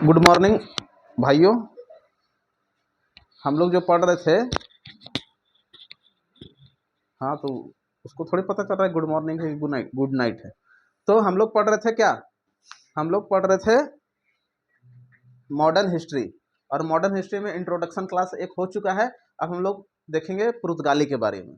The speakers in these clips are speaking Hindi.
गुड मॉर्निंग भाइयों। हम लोग जो पढ़ रहे थे, हाँ तो उसको थोड़ी पता चल रहा है गुड मॉर्निंग है गुड नाइट है। तो हम लोग पढ़ रहे थे क्या, हम लोग पढ़ रहे थे मॉडर्न हिस्ट्री, और मॉडर्न हिस्ट्री में इंट्रोडक्शन क्लास एक हो चुका है। अब हम लोग देखेंगे पुर्तगाली के बारे में।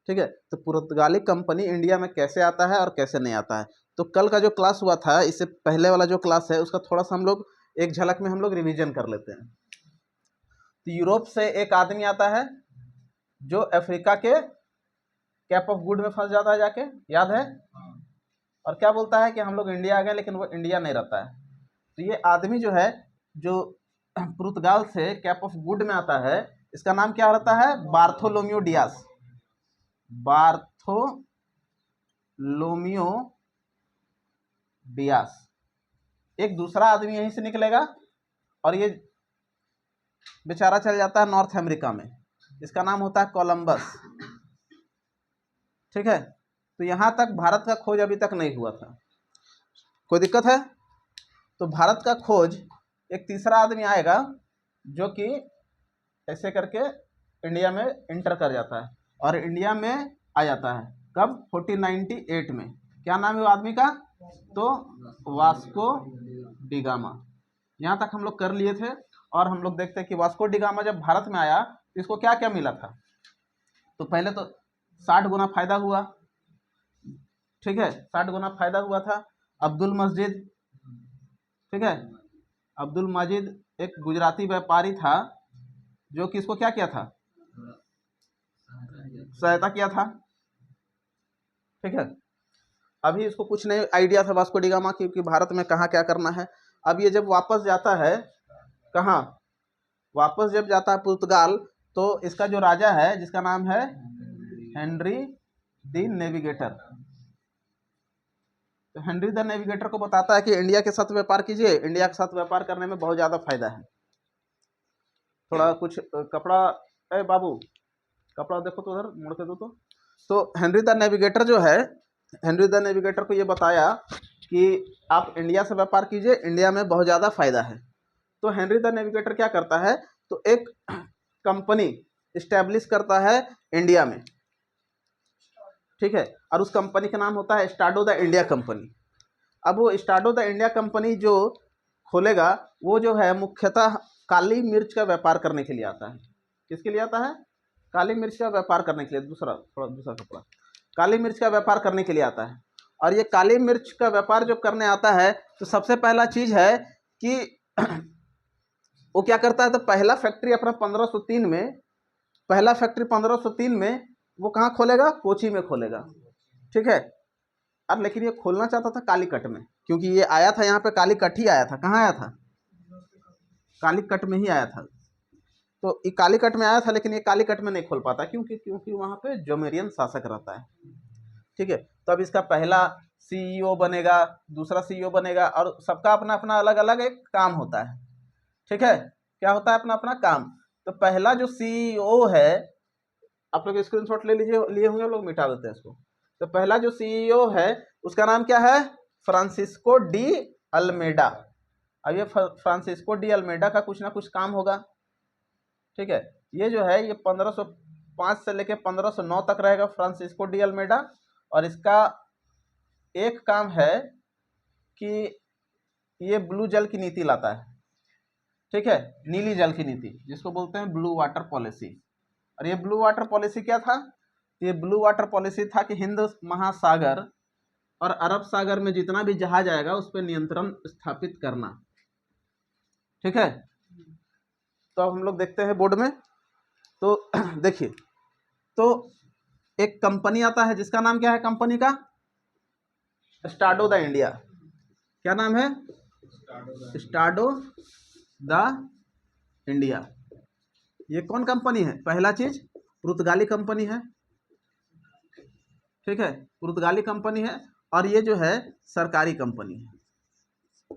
ठीक है, तो पुर्तगाली कंपनी इंडिया में कैसे आता है और कैसे नहीं आता है। तो कल का जो क्लास हुआ था, इससे पहले वाला जो क्लास है उसका थोड़ा सा हम लोग एक झलक में हम लोग रिवीजन कर लेते हैं। तो यूरोप से एक आदमी आता है जो अफ्रीका के कैप ऑफ गुड में फंस जाता है जाके, याद है, और क्या बोलता है कि हम लोग इंडिया आ गए, लेकिन वो इंडिया नहीं रहता है। तो ये आदमी जो है, जो पुर्तगाल से कैप ऑफ गुड में आता है, इसका नाम क्या रहता है? Bartholomew Dias. Bartholomew Dias. एक दूसरा आदमी यहीं से निकलेगा और ये बेचारा चल जाता है नॉर्थ अमेरिका में, इसका नाम होता है कोलंबस। ठीक है, तो यहां तक भारत का खोज अभी तक नहीं हुआ था। कोई दिक्कत है? तो भारत का खोज एक तीसरा आदमी आएगा जो कि ऐसे करके इंडिया में इंटर कर जाता है और इंडिया में आ जाता है। कब? 1498 में। क्या नाम है वो आदमी का? तो वास्को डिगामा। यहाँ तक हम लोग कर लिए थे। और हम लोग देखते हैं कि वास्को डिगामा जब भारत में आया तो इसको क्या क्या मिला था। तो पहले तो 60 गुना फायदा हुआ। ठीक है, 60 गुना फायदा हुआ था। अब्दुल मजीद, ठीक है, अब्दुल मजीद एक गुजराती व्यापारी था जो कि इसको क्या किया था? सहायता किया था। ठीक है, अभी इसको कुछ नहीं आइडिया था वास्को डिगामा की कि भारत में कहाँ क्या करना है। अब ये जब वापस जाता है, कहाँ वापस जब जाता है? पुर्तगाल। तो इसका जो राजा है जिसका नाम है हेनरी द नेविगेटर, तो हेनरी द नेविगेटर को बताता है कि इंडिया के साथ व्यापार कीजिए, इंडिया के साथ व्यापार करने में बहुत ज़्यादा फायदा है। थोड़ा कुछ कपड़ा, ए बाबू कपड़ा देखो तो उधर मुड़ के दो तो हेनरी द नेविगेटर जो है, हेनरी द नेविगेटर को ये बताया कि आप इंडिया से व्यापार कीजिए, इंडिया में बहुत ज़्यादा फायदा है। तो हेनरी द नेविगेटर क्या करता है? तो एक कंपनी इस्टेब्लिश करता है इंडिया में। ठीक है, और उस कंपनी का नाम होता है स्टाडो द इंडिया कंपनी। अब वो स्टाडो द इंडिया कंपनी जो खोलेगा, वो जो है मुख्यतः काली मिर्च का व्यापार करने के लिए आता है। किसके लिए आता है? काली मिर्च का व्यापार करने के लिए। दूसरा कपड़ा, काली मिर्च का व्यापार करने के लिए आता है। और ये काली मिर्च का व्यापार जो करने आता है, तो सबसे पहला चीज है कि वो क्या करता है? तो पहला फैक्ट्री अपना 1503 में, पहला फैक्ट्री 1503 में वो कहाँ खोलेगा? कोची में खोलेगा। ठीक है, अब लेकिन ये खोलना चाहता था कालीकट में, क्योंकि ये आया था यहाँ पे कालीकट ही आया था। कहाँ आया था? कालीकट में ही आया था। तो ये कालीकट में आया था, लेकिन ये कालीकट में नहीं खोल पाता। क्योंकि वहाँ पे जोमेरियन शासक रहता है। ठीक है, तो अब इसका पहला सीईओ बनेगा, दूसरा सीईओ बनेगा, और सबका अपना अपना अलग अलग एक काम होता है। ठीक है, क्या होता है? अपना अपना काम। तो पहला जो सीईओ है, आप लोग स्क्रीनशॉट ले लीजिए, लिए होंगे लोग, मिटा देते हैं इसको। तो पहला जो सीईओ है उसका नाम क्या है? Francisco de Almeida. अब ये फ्रांसिस्को डी अल्मेडा का कुछ ना कुछ काम होगा। ठीक है, ये जो है ये 1505 से लेकर 1509 तक रहेगा फ्रांसिस्को डी अल्मेडा। और इसका एक काम है कि ये ब्लू जल की नीति लाता है। ठीक है, नीली जल की नीति, जिसको बोलते हैं ब्लू वाटर पॉलिसी। और ये ब्लू वाटर पॉलिसी क्या था? ये ब्लू वाटर पॉलिसी था कि हिंद महासागर और अरब सागर में जितना भी जहाज आएगा उस पर नियंत्रण स्थापित करना। ठीक है, तो अब हम लोग देखते हैं बोर्ड में। तो देखिए, तो एक कंपनी आता है जिसका नाम क्या है? कंपनी का स्टाडो द इंडिया। क्या नाम है? स्टाडो द इंडिया। ये कौन कंपनी है? पहला चीज पुर्तगाली कंपनी है। ठीक है, पुर्तगाली कंपनी है, और ये जो है सरकारी कंपनी है।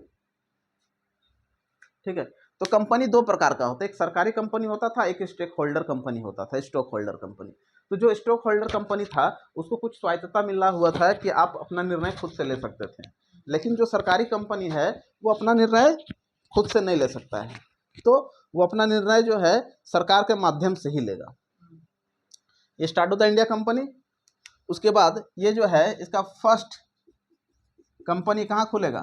ठीक है, तो कंपनी दो प्रकार का होता है, एक सरकारी कंपनी होता था, एक स्टेक होल्डर कंपनी होता था, स्टॉक होल्डर कंपनी। तो जो स्टॉक होल्डर कंपनी था उसको कुछ स्वायत्तता मिला हुआ था कि आप अपना निर्णय खुद से ले सकते थे। लेकिन जो सरकारी कंपनी है वो अपना निर्णय खुद से नहीं ले सकता है, तो वो अपना निर्णय जो है सरकार के माध्यम से ही लेगा। ये स्टार्ट होता है इंडिया कंपनी। उसके बाद ये जो है इसका फर्स्ट कंपनी कहाँ खुलेगा,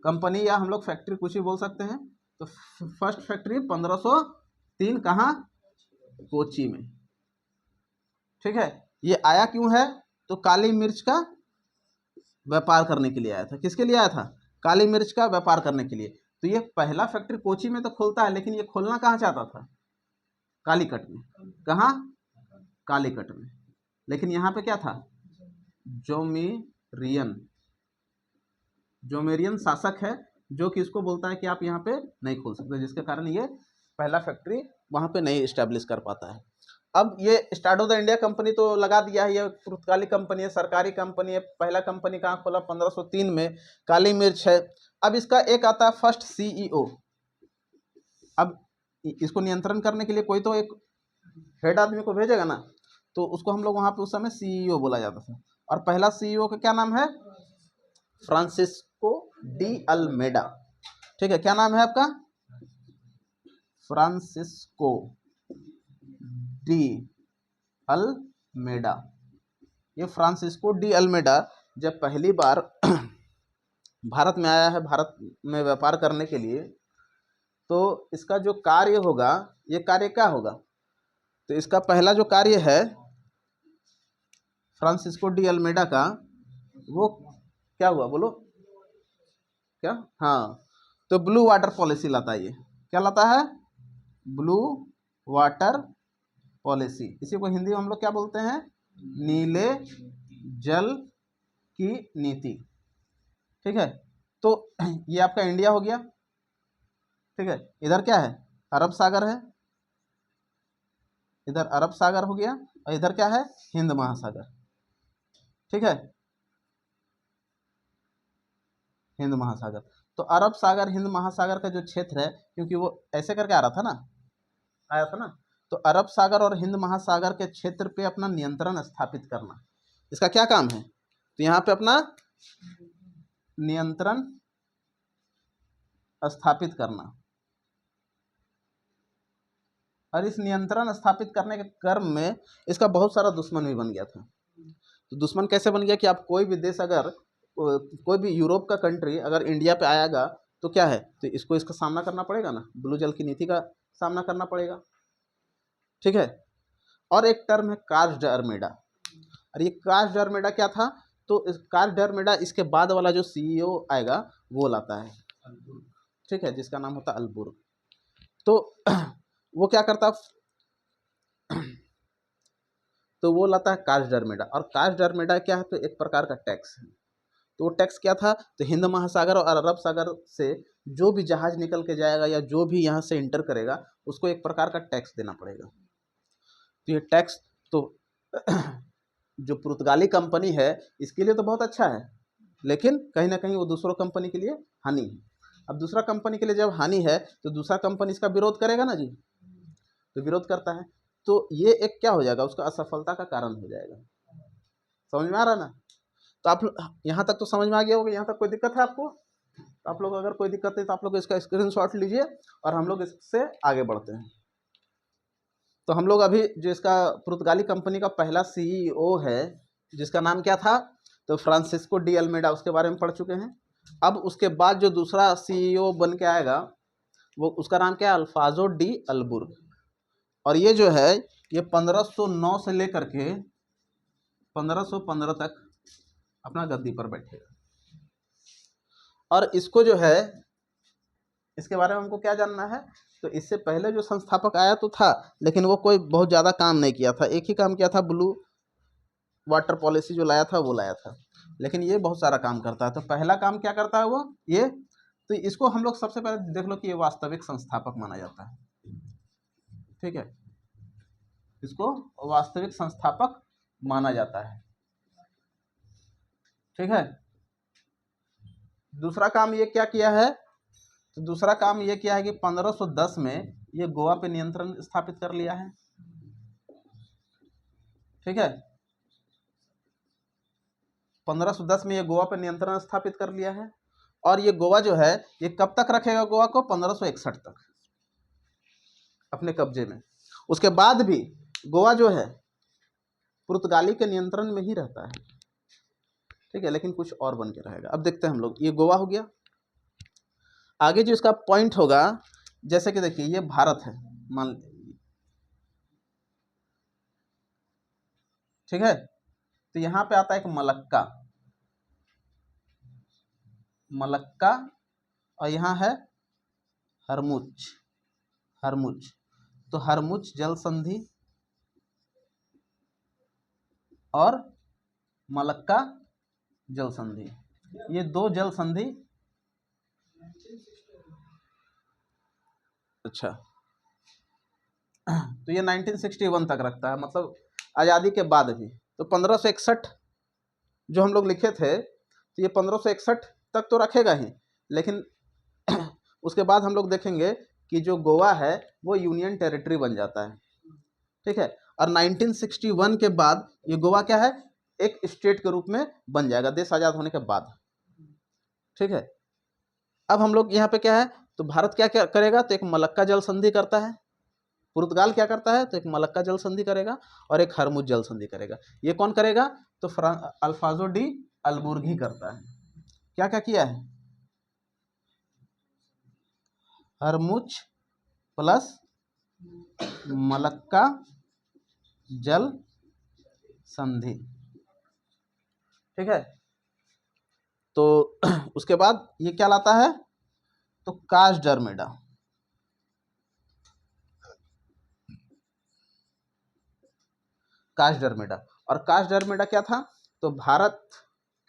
कंपनी या हम लोग फैक्ट्री कुछ ही बोल सकते हैं। तो फर्स्ट फैक्ट्री 1503 कहाँ, कोची में। ठीक है, ये आया क्यों है, तो काली मिर्च का व्यापार करने के लिए आया था। किसके लिए आया था, काली मिर्च का व्यापार करने के लिए। तो ये पहला फैक्ट्री कोची में तो खुलता है, लेकिन ये खोलना कहाँ चाहता था, कालीकट में। कहाँ, कालीकट में। लेकिन यहाँ पे क्या था, जोमेरियन शासक है जो कि इसको बोलता है कि आप यहाँ पे नहीं खोल सकते, जिसके कारण ये पहला फैक्ट्री वहाँ पे नहीं इस्टेब्लिश कर पाता है। अब ये start of the India Company तो लगा दिया है, ये पुर्तगाली कंपनी है, सरकारी कंपनी है। पहला कंपनी कहाँ खोला, 1503 में, काली मिर्च है। अब इसका एक आता है फर्स्ट सीईओ। अब इसको नियंत्रण करने के लिए कोई तो एक हेड आदमी को भेजेगा ना, तो उसको हम लोग वहाँ पे उस समय सीईओ बोला जाता था। और पहला सीईओ का क्या नाम है, फ्रांसिस्को डी अल्मेडा। ठीक है, क्या नाम है आपका, फ्रांसिस्को डी अल्मेडा। ये फ्रांसिस्को डी अल्मेडा जब पहली बार भारत में आया है, भारत में व्यापार करने के लिए, तो इसका जो कार्य होगा, ये कार्य क्या होगा, तो इसका पहला जो कार्य है फ्रांसिस्को डी अल्मेडा का, वो क्या हुआ बोलो, क्या, हाँ, तो ब्लू वाटर पॉलिसी लाता है। ये क्या लाता है, ब्लू वाटर पॉलिसी। इसी को हिंदी में हम लोग क्या बोलते हैं, नीले जल की नीति। ठीक है, तो ये आपका इंडिया हो गया। ठीक है, इधर क्या है, अरब सागर है, इधर अरब सागर हो गया, और इधर क्या है, हिंद महासागर। ठीक है, हिंद महासागर। तो अरब सागर हिंद महासागर का जो क्षेत्र है, क्योंकि वो ऐसे करके आ रहा था ना, आया था ना, तो अरब सागर और हिंद महासागर के क्षेत्र पे अपना नियंत्रण स्थापित करना, इसका क्या काम है, तो यहाँ पे अपना नियंत्रण स्थापित करना। और इस नियंत्रण स्थापित करने के क्रम में इसका बहुत सारा दुश्मन भी बन गया था। तो दुश्मन कैसे बन गया कि आप कोई भी देश, अगर कोई भी यूरोप का कंट्री अगर इंडिया पे आएगा, तो क्या है, तो इसको इसका सामना करना पड़ेगा ना, ब्लू जल की नीति का सामना करना पड़ेगा। ठीक है, और एक टर्म है कार्स डर्मेडा। और ये कार्स डर्मेडा क्या था, तो इस कार्स डर्मेडा इसके बाद वाला जो सीईओ आएगा वो लाता है। ठीक है, जिसका नाम होता है अल्बुर्ग। तो वो क्या करता, तो वो लाता है कार्स डर्मेडा। और कार्स डर्मेडा क्या है, तो एक प्रकार का टैक्स है। तो वो टैक्स क्या था, तो हिंद महासागर और अरब सागर से जो भी जहाज निकल के जाएगा या जो भी यहाँ से इंटर करेगा, उसको एक प्रकार का टैक्स देना पड़ेगा। तो ये टैक्स तो जो पुर्तगाली कंपनी है इसके लिए तो बहुत अच्छा है, लेकिन कहीं ना कहीं वो दूसरों कंपनी के लिए हानि है। अब दूसरा कंपनी के लिए जब हानि है, तो दूसरा कंपनी इसका विरोध करेगा ना जी, तो विरोध करता है, तो ये एक क्या हो जाएगा, उसका असफलता का कारण हो जाएगा। समझ में आ रहा ना, तो आप यहाँ तक तो समझ में आ गया होगा। यहाँ तक कोई दिक्कत है आपको, तो आप लोग अगर कोई दिक्कत है तो आप लोग इसका स्क्रीनशॉट लीजिए और हम लोग इससे आगे बढ़ते हैं। तो हम लोग अभी जो इसका पुर्तगाली कंपनी का पहला सीईओ है, जिसका नाम क्या था, तो फ्रांसिस्को डी अल्मेडा, उसके बारे में पढ़ चुके हैं। अब उसके बाद जो दूसरा सीईओ बन के आएगा, वो उसका नाम क्या है, अल्फाजो डी अल्बुर्ग। और ये जो है, ये 1509 से लेकर के 1515 तक अपना गद्दी पर बैठेगा। और इसको जो है, इसके बारे में हमको क्या जानना है, तो इससे पहले जो संस्थापक आया तो था, लेकिन वो कोई बहुत ज़्यादा काम नहीं किया था। एक ही काम किया था, ब्लू वाटर पॉलिसी जो लाया था वो लाया था, लेकिन ये बहुत सारा काम करता है। तो पहला काम क्या करता है वो, ये, तो इसको हम लोग सबसे पहले देख लो कि ये वास्तविक संस्थापक माना जाता है। ठीक है, इसको वास्तविक संस्थापक माना जाता है। ठीक है, दूसरा काम ये क्या किया है, तो दूसरा काम ये किया है कि 1510 में ये गोवा पे नियंत्रण स्थापित कर लिया है। ठीक है, 1510 में ये गोवा पे नियंत्रण स्थापित कर लिया है। और ये गोवा जो है ये कब तक रखेगा गोवा को? 1561 तक अपने कब्जे में। उसके बाद भी गोवा जो है पुर्तगाली के नियंत्रण में ही रहता है, ठीक है, लेकिन कुछ और बन के रहेगा। अब देखते हैं हम लोग, ये गोवा हो गया। आगे जो इसका पॉइंट होगा, जैसे कि देखिए ये भारत है मान, ठीक है, तो यहां पे आता है एक मलक्का, मलक्का, और यहां है हरमुच, हरमुच। तो हरमुच जल संधि और मलक्का जल संधि, ये दो जल संधि, अच्छा, तो ये 1961 तक रखता है, मतलब आज़ादी के बाद भी। तो 1561 जो हम लोग लिखे थे, तो ये 1561 तक तो रखेगा ही, लेकिन उसके बाद हम लोग देखेंगे कि जो गोवा है वो यूनियन टेरिटरी बन जाता है, ठीक है। और 1961 के बाद ये गोवा क्या है, एक स्टेट के रूप में बन जाएगा देश आज़ाद होने के बाद, ठीक है। अब हम लोग यहाँ पे क्या है, तो भारत क्या क्या करेगा, तो एक मलक्का जल संधि करता है, पुर्तगाल क्या करता है, तो एक मलक्का जल संधि करेगा और एक हरमुज जल संधि करेगा। ये कौन करेगा, तो अल्फाजो डी अलबुर्गी करता है। क्या क्या किया है, हरमुज प्लस मलक्का जल संधि, ठीक है। तो उसके बाद ये क्या लाता है, तो कास्डर्मेडा, कास्डर्मेडा। और कास्डर्मेडा क्या था, तो भारत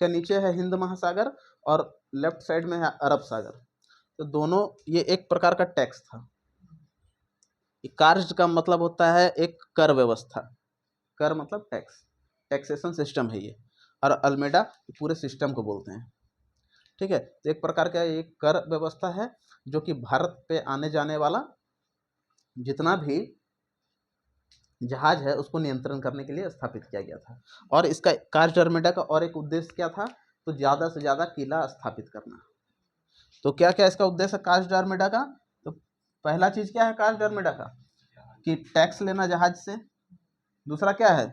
के नीचे है हिंद महासागर और लेफ्ट साइड में है अरब सागर, तो दोनों, ये एक प्रकार का टैक्स था। कार्ज का मतलब होता है एक कर व्यवस्था, कर मतलब टैक्स, टैक्सेशन सिस्टम है ये, और अल्मेडा पूरे सिस्टम को बोलते हैं, ठीक है। तो एक प्रकार का एक कर व्यवस्था है जो कि भारत पे आने जाने वाला जितना भी जहाज है उसको नियंत्रण करने के लिए स्थापित किया गया था। और इसका कास्डर्मेडा का और एक उद्देश्य क्या था, तो ज़्यादा से ज़्यादा किला स्थापित करना। तो क्या क्या इसका उद्देश्य है कास्डर्मेडा का, तो पहला चीज़ क्या है कास्डर्मेडा का, कि टैक्स लेना जहाज से। दूसरा क्या है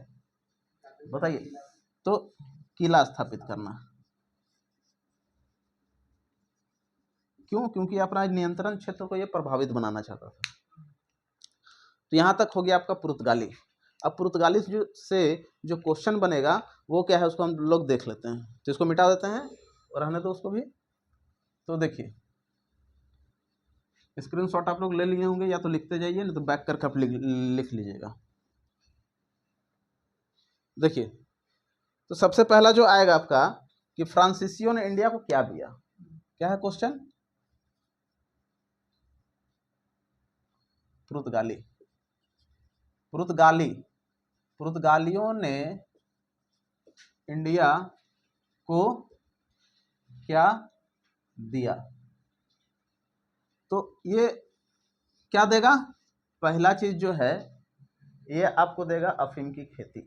बताइए, तो किला स्थापित करना। क्यों, क्योंकि अपना नियंत्रण क्षेत्र को ये प्रभावित बनाना चाहता था। तो यहाँ तक हो गया आपका पुर्तगाली। अब पुर्तगाली से जो क्वेश्चन बनेगा वो क्या है, उसको हम लोग देख लेते हैं। तो इसको मिटा देते हैं और रहने दो उसको भी। तो देखिए स्क्रीनशॉट आप लोग ले लिए होंगे, या तो लिखते जाइए, नहीं तो बैक करके आप लिख लीजिएगा। देखिए, तो सबसे पहला जो आएगा आपका कि फ्रांसीसियों ने इंडिया को क्या दिया, क्या है क्वेश्चन, पुर्तगाली, पुर्तगाली, पुर्तगालियों ने इंडिया को क्या दिया। तो ये क्या देगा, पहला चीज जो है ये आपको देगा अफीम की खेती।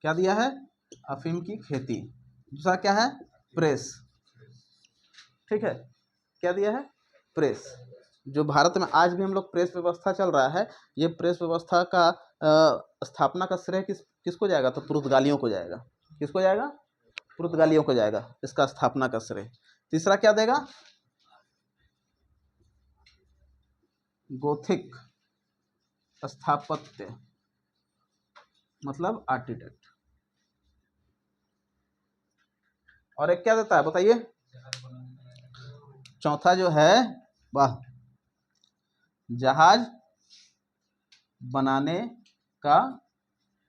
क्या दिया है, अफीम की खेती। दूसरा क्या है, प्रेस, ठीक है, क्या दिया है, प्रेस। जो भारत में आज भी हम लोग प्रेस व्यवस्था चल रहा है, ये प्रेस व्यवस्था का स्थापना का श्रेय किसको जाएगा, तो पुर्तगालियों को जाएगा। किसको जाएगा, पुर्तगालियों को जाएगा इसका स्थापना का श्रेय। तीसरा क्या देगा, गोथिक स्थापत्य, मतलब आर्किटेक्ट। और एक क्या देता है बताइए, चौथा जो है, वाह, जहाज बनाने का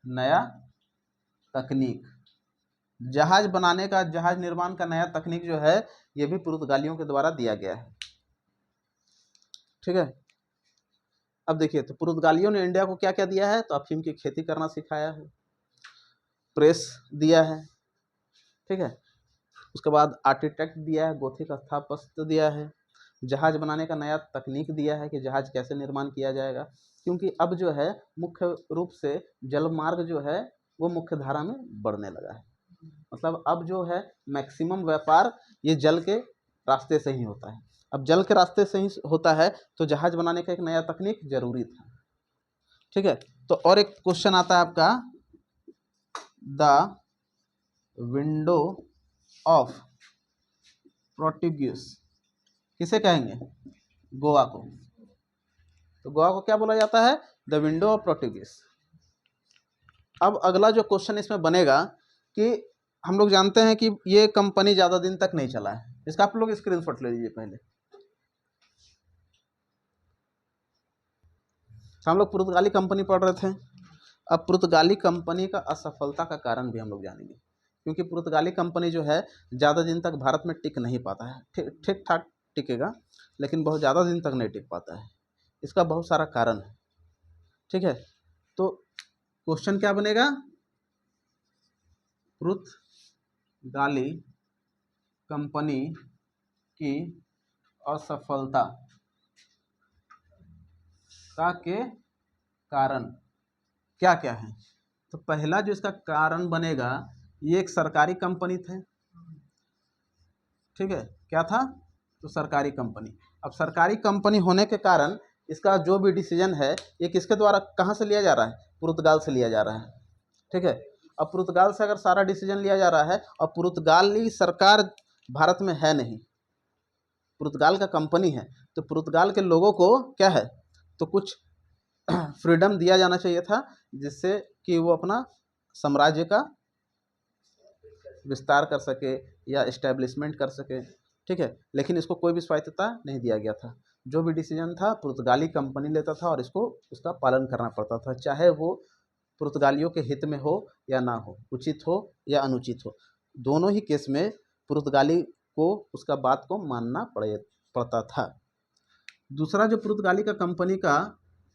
नया तकनीक। जहाज बनाने का, जहाज निर्माण का नया तकनीक जो है ये भी पुर्तगालियों के द्वारा दिया गया है, ठीक है। अब देखिए, तो पुर्तगालियों ने इंडिया को क्या क्या दिया है, तो अफीम की खेती करना सिखाया है, प्रेस दिया है, ठीक है। उसके बाद आर्किटेक्ट दिया है, गोथिक स्थापत्य दिया है, जहाज बनाने का नया तकनीक दिया है कि जहाज कैसे निर्माण किया जाएगा, क्योंकि अब जो है मुख्य रूप से जलमार्ग जो है वो मुख्य धारा में बढ़ने लगा है, मतलब अब जो है मैक्सिमम व्यापार ये जल के रास्ते से ही होता है। अब जल के रास्ते से ही होता है तो जहाज बनाने का एक नया तकनीक जरूरी था। ठीक है, तो और एक क्वेश्चन आता है आपका, द विंडो ऑफ पोर्टुगीज किसे कहेंगे? गोवा को। तो गोवा को क्या बोला जाता है? The window of Portuguese. अब अगला जो क्वेश्चन इसमें बनेगा कि हम लोग जानते हैं कि ये कंपनी ज़्यादा दिन तक नहीं चला है, इसका आप लोग स्क्रीनशॉट ले लीजिए पहले। हम लोग पुर्तगाली कंपनी पढ़ रहे थे। अब पुर्तगाली कंपनी का असफलता का कारण भी हम लोग जानेंगे, क्योंकि पुर्तगाली कंपनी जो है ज़्यादा दिन तक भारत में टिक नहीं पाता है। ठीक ठाक टिकेगा, लेकिन बहुत ज़्यादा दिन तक नहीं टिक पाता है। इसका बहुत सारा कारण है। ठीक है, तो क्वेश्चन क्या बनेगा? पुर्तगाली कंपनी की असफलता का के कारण क्या क्या है? तो पहला जो इसका कारण बनेगा, ये एक सरकारी कंपनी थे। ठीक है, क्या था? तो सरकारी कंपनी। अब सरकारी कंपनी होने के कारण इसका जो भी डिसीजन है ये किसके द्वारा, कहाँ से लिया जा रहा है? पुर्तगाल से लिया जा रहा है। ठीक है, अब पुर्तगाल से अगर सारा डिसीजन लिया जा रहा है और पुर्तगाली सरकार भारत में है नहीं, पुर्तगाल का कंपनी है, तो पुर्तगाल के लोगों को क्या है, तो कुछ फ्रीडम दिया जाना चाहिए था, जिससे कि वो अपना साम्राज्य का विस्तार कर सके या इस्टेब्लिशमेंट कर सके। ठीक है, लेकिन इसको कोई भी स्वायत्तता नहीं दिया गया था। जो भी डिसीजन था पुर्तगाली कंपनी लेता था और इसको उसका पालन करना पड़ता था, चाहे वो पुर्तगालियों के हित में हो या ना हो, उचित हो या अनुचित हो, दोनों ही केस में पुर्तगाली को उसका बात को मानना पड़ता था। दूसरा जो पुर्तगाली का कंपनी का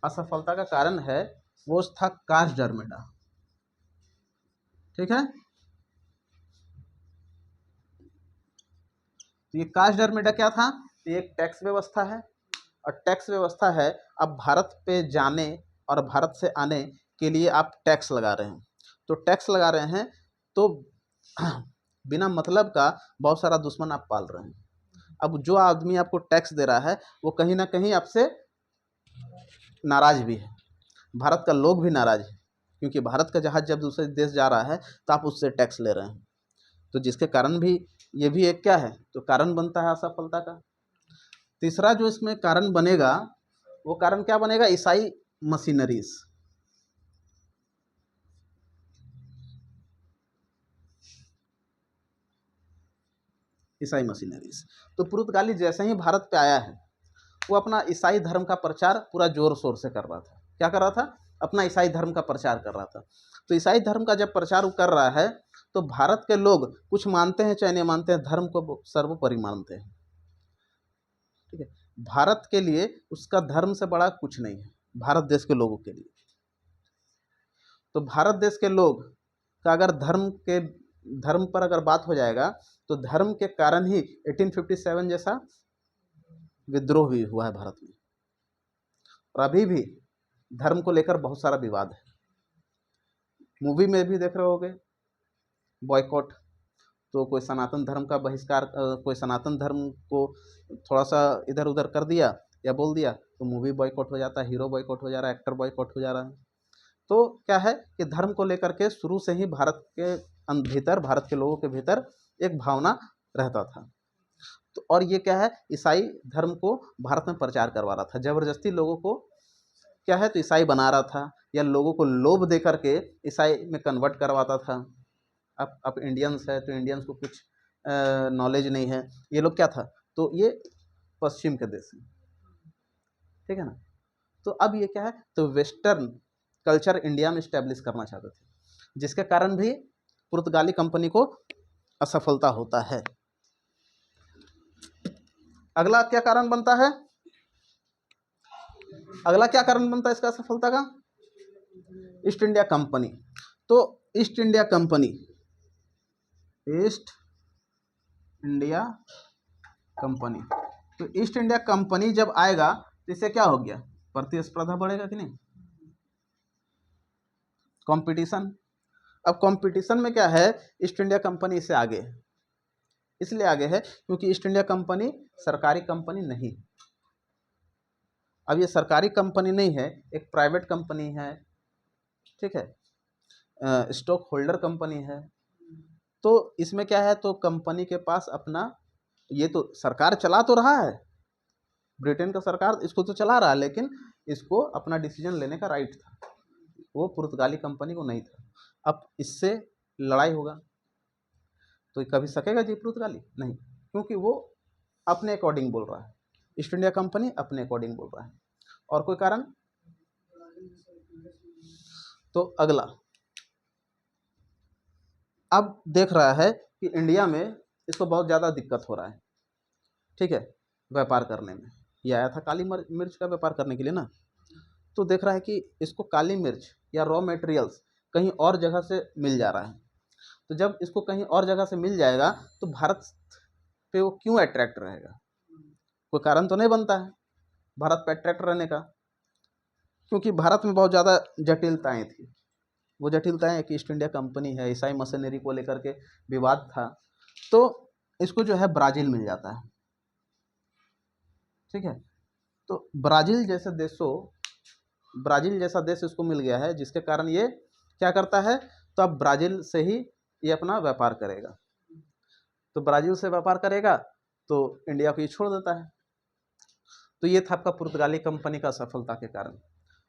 असफलता का कारण है वो था कास डर्मेडा। ठीक है, तो ये कास डर्मेडा क्या था? तो ये एक टैक्स व्यवस्था है, और टैक्स व्यवस्था है अब भारत पे जाने और भारत से आने के लिए आप टैक्स लगा रहे हैं। तो टैक्स लगा रहे हैं तो बिना मतलब का बहुत सारा दुश्मन आप पाल रहे हैं। अब जो आदमी आपको टैक्स दे रहा है वो कहीं ना कहीं आपसे नाराज भी है, भारत का लोग भी नाराज है, क्योंकि भारत का जहाज जब दूसरे देश जा रहा है तो आप उससे टैक्स ले रहे हैं। तो जिसके कारण भी ये भी एक क्या है, तो कारण बनता है असफलता का। तीसरा जो इसमें कारण बनेगा वो कारण क्या बनेगा? ईसाई मशीनरीज। ईसाई मशीनरीज, तो पुर्तगाली जैसे ही भारत पे आया है वो अपना ईसाई धर्म का प्रचार पूरा जोर शोर से कर रहा था। क्या कर रहा था? अपना ईसाई धर्म का प्रचार कर रहा था। तो ईसाई धर्म का जब प्रचार वो कर रहा है तो भारत के लोग कुछ मानते हैं चाहे नहीं मानते हैं, धर्म को सर्वोपरि मानते हैं। ठीक है, भारत के लिए उसका धर्म से बड़ा कुछ नहीं है, भारत देश के लोगों के लिए। तो भारत देश के लोग का अगर धर्म पर अगर बात हो जाएगा तो धर्म के कारण ही 1857 जैसा विद्रोह भी हुआ है भारत में, और अभी भी धर्म को लेकर बहुत सारा विवाद है। मूवी में भी देख रहे होगे बॉयकॉट, तो कोई सनातन धर्म का बहिष्कार, कोई सनातन धर्म को थोड़ा सा इधर उधर कर दिया या बोल दिया तो मूवी बॉयकॉट हो जाता है, हीरो बॉयकॉट हो जा रहा है, एक्टर बॉयकॉट हो जा रहा है। तो क्या है कि धर्म को लेकर के शुरू से ही भारत के भीतर, भारत के लोगों के भीतर एक भावना रहता था। तो और ये क्या है, ईसाई धर्म को भारत में प्रचार करवा रहा था, जबरदस्ती लोगों को क्या है तो ईसाई बना रहा था, या लोगों को लोभ दे करके ईसाई में कन्वर्ट करवाता था। अब इंडियंस है तो इंडियंस को कुछ नॉलेज नहीं है, ये लोग क्या था, तो ये पश्चिम के देश हैं। ठीक है ना, तो अब ये क्या है, तो वेस्टर्न कल्चर इंडिया में इस्टेब्लिश करना चाहते थे, जिसके कारण भी पुर्तगाली कंपनी को असफलता होता है। अगला क्या कारण बनता है? अगला क्या कारण बनता है इसका असफलता का? East India Company. तो East India Company, East India Company, तो ईस्ट इंडिया कंपनी जब आएगा तो इससे क्या हो गया, प्रतिस्पर्धा बढ़ेगा कि नहीं, कंपटीशन। अब कंपटीशन में क्या है, ईस्ट इंडिया कंपनी इससे आगे है। इसलिए आगे है क्योंकि ईस्ट इंडिया कंपनी सरकारी कंपनी नहीं। अब ये सरकारी कंपनी नहीं है, एक प्राइवेट कंपनी है, ठीक है, स्टॉक होल्डर कंपनी है। तो इसमें क्या है, तो कंपनी के पास अपना, ये तो सरकार चला तो रहा है, ब्रिटेन का सरकार इसको तो चला रहा है, लेकिन इसको अपना डिसीजन लेने का राइट था, वो पुर्तगाली कंपनी को नहीं था। अब इससे लड़ाई होगा तो कभी सकेगा जी पुर्तगाली? नहीं, क्योंकि वो अपने अकॉर्डिंग बोल रहा है, ईस्ट इंडिया कंपनी अपने अकॉर्डिंग बोल रहा है। और कोई कारण? तो अगला, अब देख रहा है कि इंडिया में इसको बहुत ज़्यादा दिक्कत हो रहा है, ठीक है, व्यापार करने में। ये आया था काली मिर्च का व्यापार करने के लिए ना, तो देख रहा है कि इसको काली मिर्च या रॉ मटेरियल्स कहीं और जगह से मिल जा रहा है। तो जब इसको कहीं और जगह से मिल जाएगा तो भारत पे वो क्यों अट्रैक्ट रहेगा? कोई कारण तो नहीं बनता है भारत पे अट्रैक्ट रहने का, क्योंकि भारत में बहुत ज़्यादा जटिलताएं थी। वो जटिलताएं कि ईस्ट इंडिया कंपनी है, ईसाई मशीनरी को लेकर के विवाद था, तो इसको जो है ब्राज़ील मिल जाता है, ठीक है। तो ब्राज़ील जैसा देश इसको मिल गया है, जिसके कारण ये क्या करता है, तो अब ब्राज़ील से ही ये अपना व्यापार करेगा। तो ब्राज़ील से व्यापार करेगा तो इंडिया को ये छोड़ देता है। तो ये था आपका पुर्तगाली कंपनी का सफलता के कारण,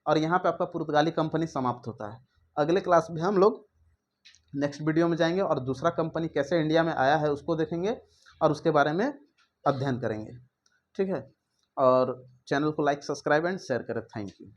और यहाँ पे आपका पुर्तगाली कंपनी समाप्त होता है। अगले क्लास में हम लोग नेक्स्ट वीडियो में जाएंगे और दूसरा कंपनी कैसे इंडिया में आया है उसको देखेंगे और उसके बारे में अध्ययन करेंगे, ठीक है। और चैनल को लाइक, सब्सक्राइब एंड शेयर करें। Thank you.